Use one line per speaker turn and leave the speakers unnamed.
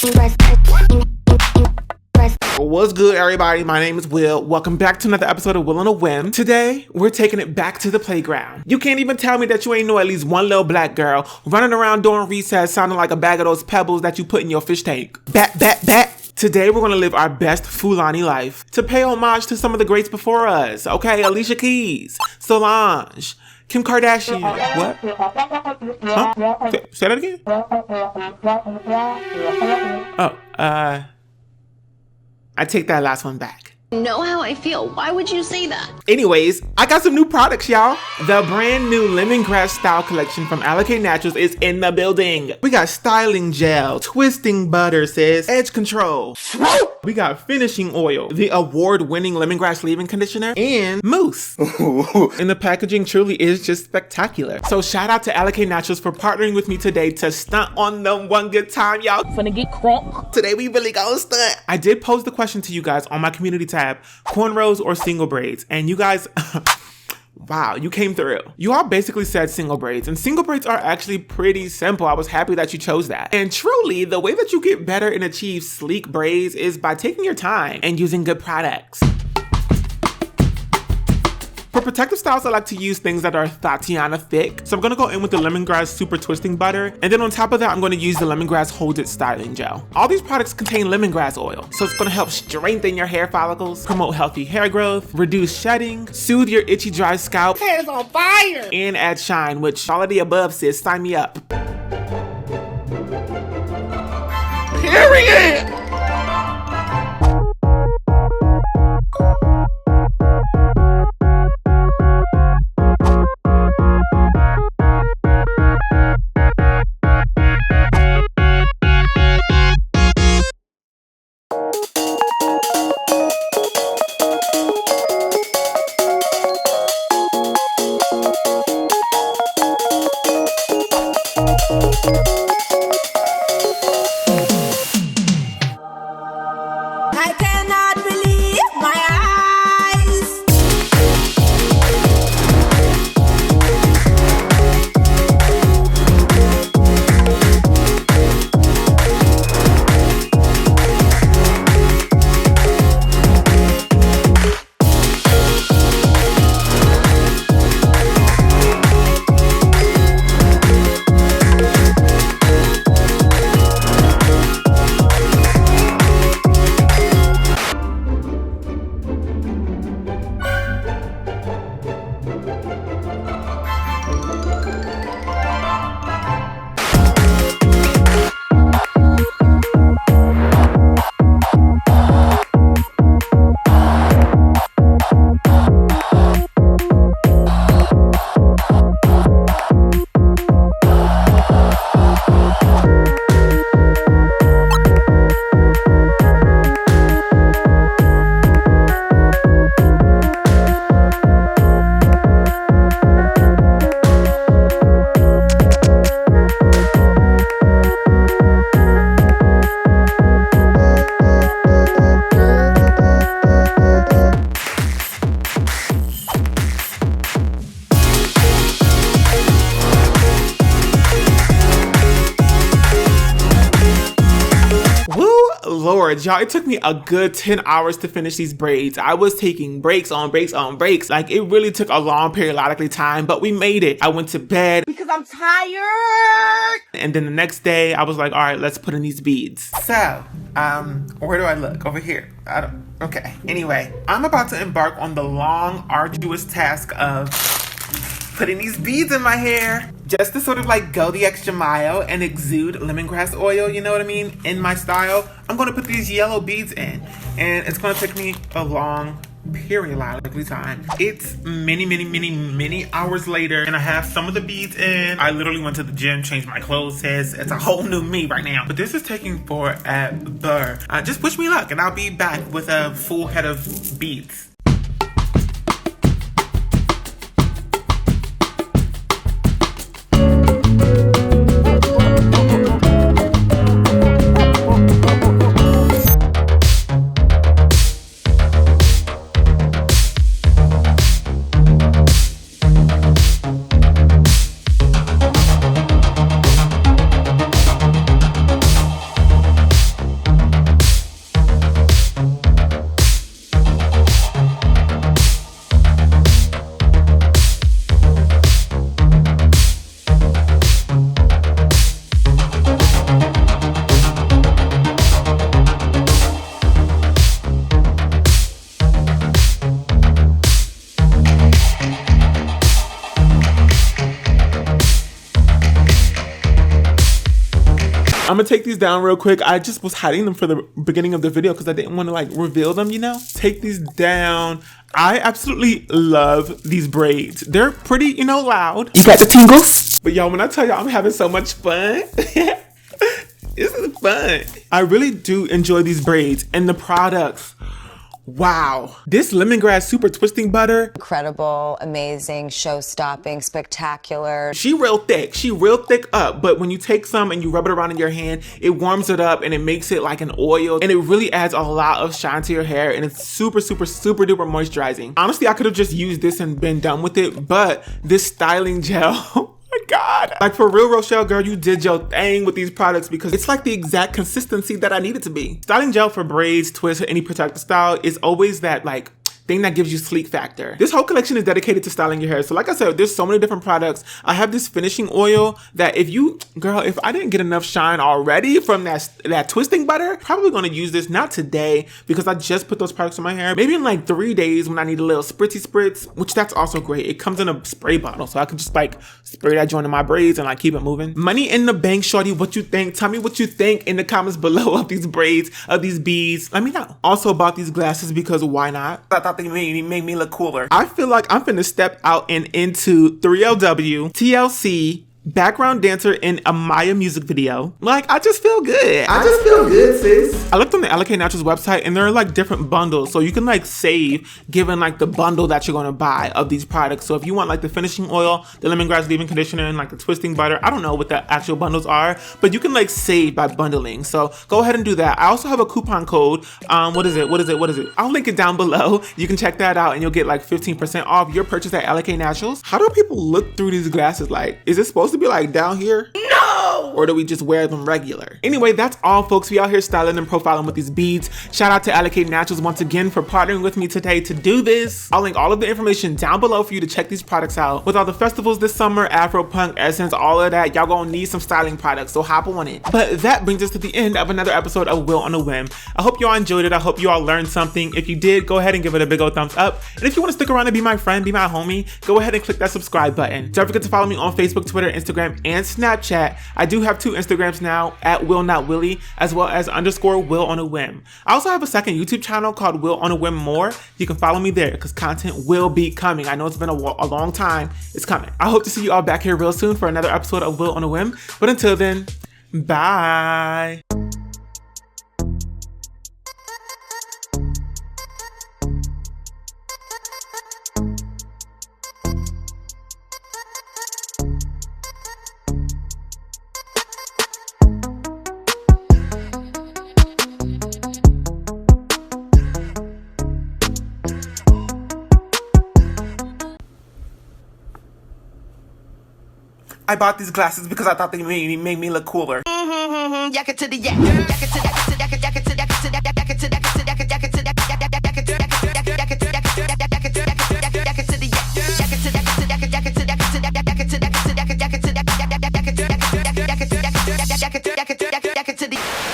What's good, everybody? My name is Will. Welcome back to another episode of WillOnAWhim. Today, we're taking it back to the playground. You can't even tell me that you ain't know at least one little black girl running around during recess sounding like a bag of those pebbles that you put in your fish tank. Bat, bat, bat. Today, we're gonna live our best Fulani life to pay homage to some of the greats before us. Okay, Alicia Keys, Solange, Kim Kardashian. What? Huh? Say that again? Oh, I take that last one back.
Know how I feel. Why would you say that?
Anyways, I got some new products, y'all. The brand new Lemongrass Style collection from Alikay Naturals is in the building. We got styling gel, twisting butter, sis, edge control. We got finishing oil, the award-winning lemongrass leave-in conditioner, and mousse. And the packaging truly is just spectacular. So shout out to Alikay Naturals for partnering with me today to stunt on them one good time, y'all.
Finna get crunk.
Today we really gonna stunt. I did pose the question to you guys on my community tab, cornrows or single braids, and you guys, wow, you came through. You all basically said single braids, and single braids are actually pretty simple. I was happy that you chose that. And truly, the way that you get better and achieve sleek braids is by taking your time and using good products. For protective styles, I like to use things that are Tatiana thick. So I'm gonna go in with the Lemongrass Super Twisting Butter. And then on top of that, I'm gonna use the Lemongrass Hold It Styling Gel. All these products contain lemongrass oil. So it's gonna help strengthen your hair follicles, promote healthy hair growth, reduce shedding, soothe your itchy, dry scalp.
Hair's on fire.
And add shine, which all of the above, sis, sign me up. Period!
I cannot believe my eyes.
Lord, y'all, it took me a good 10 hours to finish these braids. I was taking breaks on breaks on breaks. Like, it really took a long periodically time, but we made it. I went to bed
Because I'm tired.
and then the next day I was like, all right, let's put in these beads. So, where do I look? Over here. Okay. Anyway, I'm about to embark on the long, arduous task of putting these beads in my hair just to sort of like go the extra mile and exude lemongrass oil, you know what I mean, in my style. I'm going to put these yellow beads in, and it's going to take me a long periodically time. It's many hours later, and I have some of the beads in. I literally went to the gym, changed my clothes, says it's a whole new me right now. But this is taking forever. Just wish me luck, and I'll be back with a full head of beads. I'm gonna take these down real quick. I just was hiding them for the beginning of the video because I didn't want to like reveal them, you know? Take these down. I absolutely love these braids. They're pretty, you know, loud. You got the tingles? But y'all, when I tell y'all I'm having so much fun, this is fun. I really do enjoy these braids and the products. Wow. This lemongrass super twisting butter.
Incredible, amazing, show-stopping, spectacular.
She real thick up, but when you take some and you rub it around in your hand, it warms it up and it makes it like an oil, and it really adds a lot of shine to your hair, and it's super, super, super duper moisturizing. Honestly, I could have just used this and been done with it, but this styling gel, my God. Like for real, Rochelle, girl, you did your thing with these products because it's like the exact consistency that I need it to be. Styling gel for braids, twists, or any protective style is always that like thing that gives you sleek factor. This whole collection is dedicated to styling your hair. So like I said, there's so many different products. I have this finishing oil that if you, girl, if I didn't get enough shine already from that twisting butter, probably gonna use this, not today, because I just put those products in my hair. Maybe in like 3 days when I need a little spritzy spritz, which that's also great. It comes in a spray bottle, so I can just like spray that joint in my braids and like keep it moving. Money in the bank, shorty, what you think? Tell me what you think in the comments below of these braids, of these beads. Let me know. Also about these glasses because why not? I thought they made me look cooler. I feel like I'm finna step out and into 3LW, TLC, background dancer in a Maya music video. Like, I just feel good. I just feel good, sis. I looked on the Alikay Naturals website and there are like different bundles. So you can like save given like the bundle that you're gonna buy of these products. So if you want like the finishing oil, the lemongrass leave-in conditioner, and like the twisting butter, I don't know what the actual bundles are, but you can like save by bundling. So go ahead and do that. I also have a coupon code. What is it? I'll link it down below. You can check that out and you'll get like 15% off your purchase at Alikay Naturals. How do people look through these glasses? Like, is it supposed to be like down here? No! Or do we just wear them regular? Anyway, that's all, folks. We out here styling and profiling with these beads. Shout out to Alikay Naturals once again for partnering with me today to do this. I'll link all of the information down below for you to check these products out. With all the festivals this summer, Afro Punk, Essence, all of that, y'all gonna need some styling products, so hop on it. But that brings us to the end of another episode of Will on a Whim. I hope you all enjoyed it. I hope you all learned something. If you did, go ahead and give it a big old thumbs up. And if you want to stick around and be my friend, be my homie, go ahead and click that subscribe button. Don't forget to follow me on Facebook, Twitter, Instagram, and Snapchat. I do have 2 Instagrams now, at WillOnAWhim, as well as _WillOnAWhim. I also have a second YouTube channel called WillOnAWhim More. You can follow me there because content will be coming. I know it's been a long time. It's coming. I hope to see you all back here real soon for another episode of Will on a Whim. But until then, bye. I bought these glasses because I thought they made me look cooler.
Yak it to the yak. Yak it to yak it to yak it yak it.